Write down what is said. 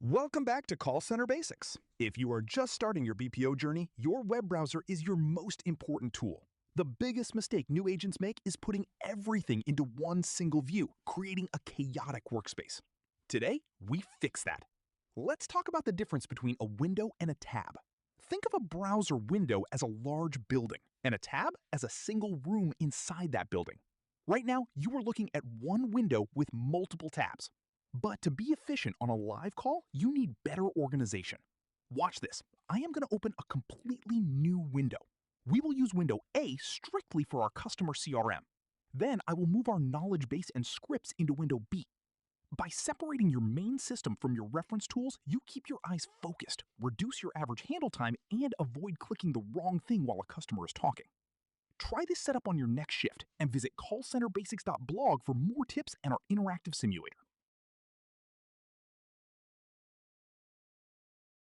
Welcome back to Call Center Basics. If you are just starting your BPO journey, your web browser is your most important tool. The biggest mistake new agents make is putting everything into one single view, creating a chaotic workspace. Today, we fix that. Let's talk about the difference between a window and a tab. Think of a browser window as a large building, and a tab as a single room inside that building. Right now, you are looking at one window with multiple tabs. But to be efficient on a live call, you need better organization. Watch this. I am going to open a completely new window. We will use window A strictly for our customer CRM. Then I will move our knowledge base and scripts into window B. By separating your main system from your reference tools, you keep your eyes focused, reduce your average handle time, and avoid clicking the wrong thing while a customer is talking. Try this setup on your next shift and visit callcenterbasics.blog for more tips and our interactive simulator.